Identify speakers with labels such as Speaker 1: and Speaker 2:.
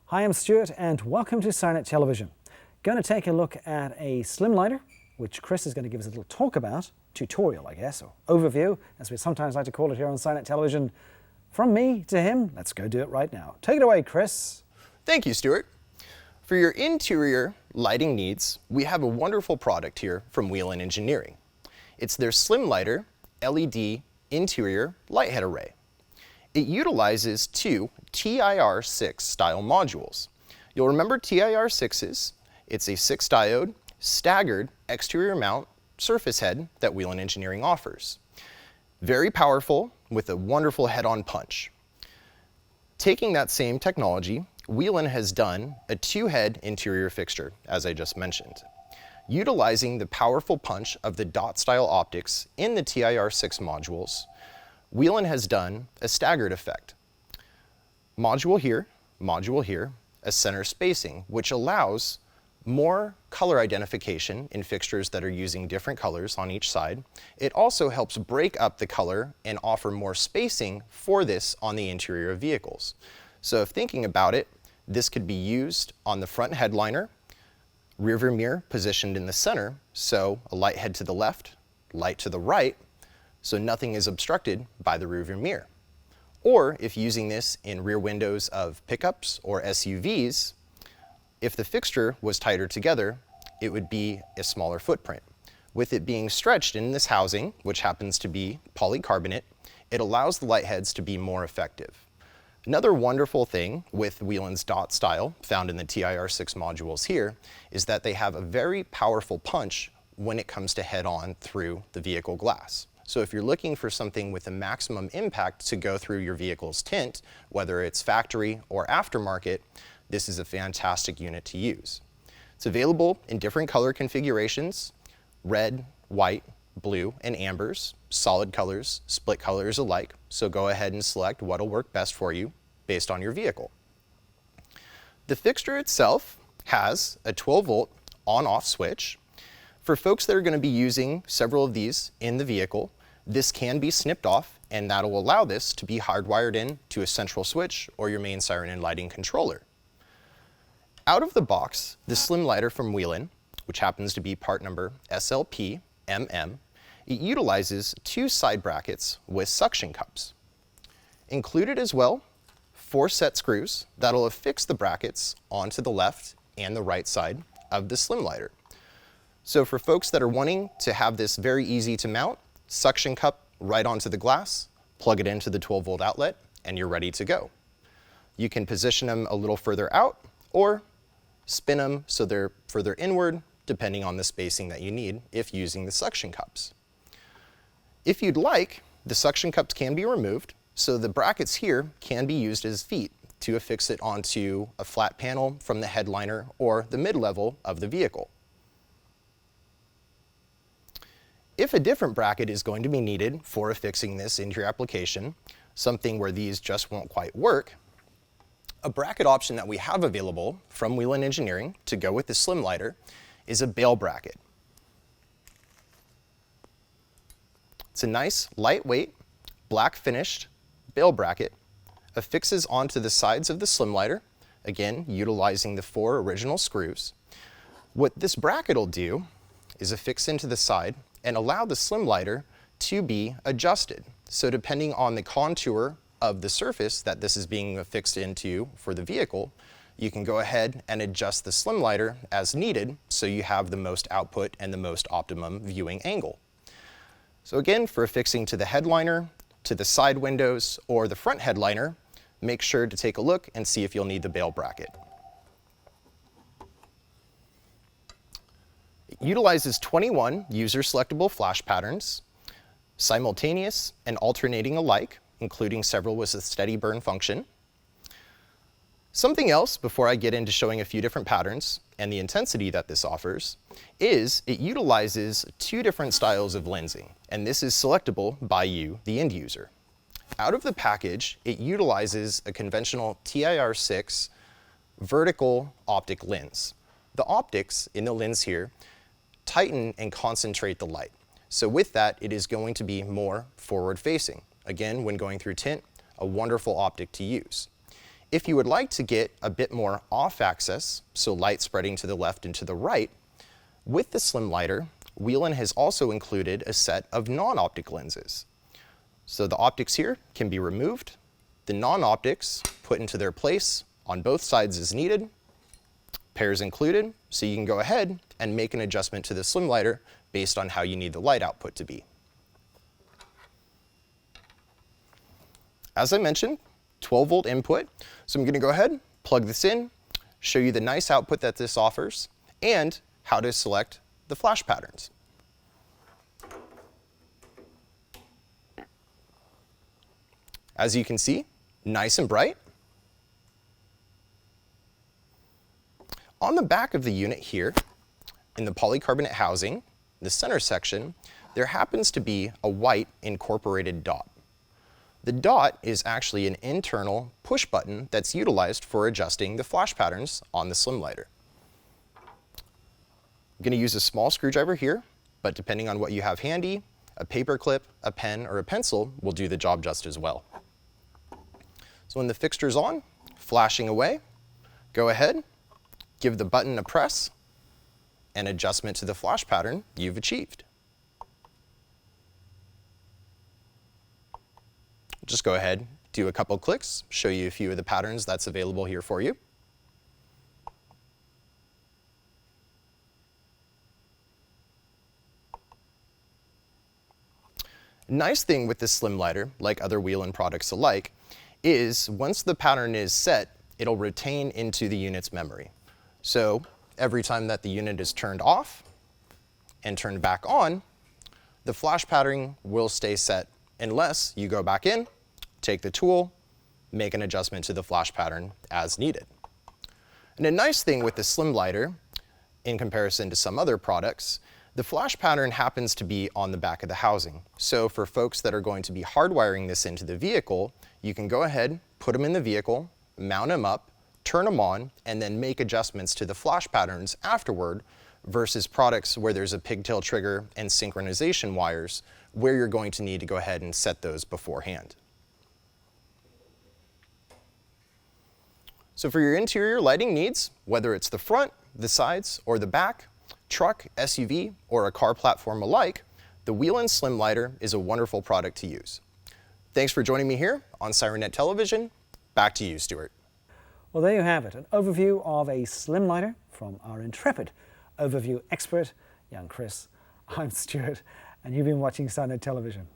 Speaker 1: Hi, I'm Stuart and welcome to SIRENNET Television. Going to take a look at a SlimLighter, which Chris is going to give us a little talk about, tutorial I guess, or overview, as we sometimes like to call it here on SIRENNET Television. From me to him, let's go do it right now. Take it away, Chris.
Speaker 2: Thank you, Stuart. For your interior lighting needs, we have a wonderful product here from Whelen Engineering. It's their SlimLighter LED interior light head array. It utilizes two TIR6 style modules. You'll remember TIR6s. It's a 6-diode, staggered exterior mount surface head that Whelen Engineering offers. Very powerful with a wonderful head-on punch. Taking that same technology, Whelen has done a 2-head interior fixture, as I just mentioned. Utilizing the powerful punch of the dot-style optics in the TIR6 modules, Whelen has done a staggered effect. Module here, a center spacing, which allows more color identification in fixtures that are using different colors on each side. It also helps break up the color and offer more spacing for this on the interior of vehicles. So if thinking about it, this could be used on the front headliner, rear view mirror positioned in the center, so a light head to the left, light to the right, so nothing is obstructed by the rear view mirror. Or if using this in rear windows of pickups or SUVs, if the fixture was tighter together, it would be a smaller footprint. With it being stretched in this housing, which happens to be polycarbonate, it allows the light heads to be more effective. Another wonderful thing with Whelen's dot style, found in the TIR6 modules here, is that they have a very powerful punch when it comes to head-on through the vehicle glass. So if you're looking for something with a maximum impact to go through your vehicle's tint, whether it's factory or aftermarket, this is a fantastic unit to use. It's available in different color configurations: red, white, blue, and ambers, solid colors, split colors alike. So go ahead and select what'll work best for you based on your vehicle. The fixture itself has a 12-volt on-off switch. For folks that are going to be using several of these in the vehicle, this can be snipped off, and that'll allow this to be hardwired in to a central switch or your main siren and lighting controller. Out of the box, the SlimLighter from Whelen, which happens to be part number SLP-MM, it utilizes 2 side brackets with suction cups. Included as well, 4 set screws that'll affix the brackets onto the left and the right side of the SlimLighter. So for folks that are wanting to have this very easy to mount, suction cup right onto the glass, plug it into the 12-volt outlet, and you're ready to go. You can position them a little further out or spin them so they're further inward, depending on the spacing that you need if using the suction cups. If you'd like, the suction cups can be removed, so the brackets here can be used as feet to affix it onto a flat panel from the headliner or the mid-level of the vehicle. If a different bracket is going to be needed for affixing this into your application, something where these just won't quite work, a bracket option that we have available from Whelen Engineering to go with the SlimLighter is a bail bracket. It's a nice, lightweight, black finished bail bracket, affixes onto the sides of the SlimLighter, again, utilizing the 4 original screws. What this bracket will do is affix into the side and allow the SlimLighter to be adjusted. So depending on the contour of the surface that this is being affixed into for the vehicle, you can go ahead and adjust the SlimLighter as needed so you have the most output and the most optimum viewing angle. So again, for affixing to the headliner, to the side windows, or the front headliner, make sure to take a look and see if you'll need the bail bracket. It utilizes 21 user selectable flash patterns, simultaneous and alternating alike, including several with a steady burn function. Something else before I get into showing a few different patterns and the intensity that this offers is it utilizes 2 different styles of lensing, and this is selectable by you, the end user. Out of the package, it utilizes a conventional TIR6 vertical optic lens. The optics in the lens here tighten and concentrate the light. So with that, it is going to be more forward facing. Again, when going through tint, a wonderful optic to use. If you would like to get a bit more off axis, so light spreading to the left and to the right, with the SlimLighter, Whelen has also included a set of non-optic lenses. So the optics here can be removed, the non-optics put into their place on both sides as needed, pairs included, so you can go ahead and make an adjustment to the SlimLighter based on how you need the light output to be. As I mentioned, 12-volt input, so I'm going to go ahead, plug this in, show you the nice output that this offers, and how to select the flash patterns. As you can see, nice and bright. On the back of the unit here, in the polycarbonate housing, the center section, there happens to be a white incorporated dot. The dot is actually an internal push button that's utilized for adjusting the flash patterns on the SlimLighter. I'm going to use a small screwdriver here, but depending on what you have handy, a paper clip, a pen, or a pencil will do the job just as well. So when the fixture's on, flashing away, go ahead, give the button a press, and adjustment to the flash pattern you've achieved. Just go ahead, do a couple clicks, show you a few of the patterns that's available here for you. Nice thing with this SlimLighter, like other Whelen products alike, is once the pattern is set, it'll retain into the unit's memory. So every time that the unit is turned off and turned back on, the flash pattern will stay set unless you go back in, take the tool, make an adjustment to the flash pattern as needed. And a nice thing with the SlimLighter, in comparison to some other products, the flash pattern happens to be on the back of the housing. So for folks that are going to be hardwiring this into the vehicle, you can go ahead, put them in the vehicle, mount them up, turn them on, and then make adjustments to the flash patterns afterward, versus products where there's a pigtail trigger and synchronization wires, where you're going to need to go ahead and set those beforehand. So for your interior lighting needs, whether it's the front, the sides, or the back, truck, SUV, or a car platform alike, the Whelen SlimLighter is a wonderful product to use. Thanks for joining me here on SIRENNET Television. Back to you, Stuart.
Speaker 1: Well, there you have it, an overview of a SlimLighter from our intrepid overview expert, young Chris. I'm Stuart, and you've been watching SIRENNET Television.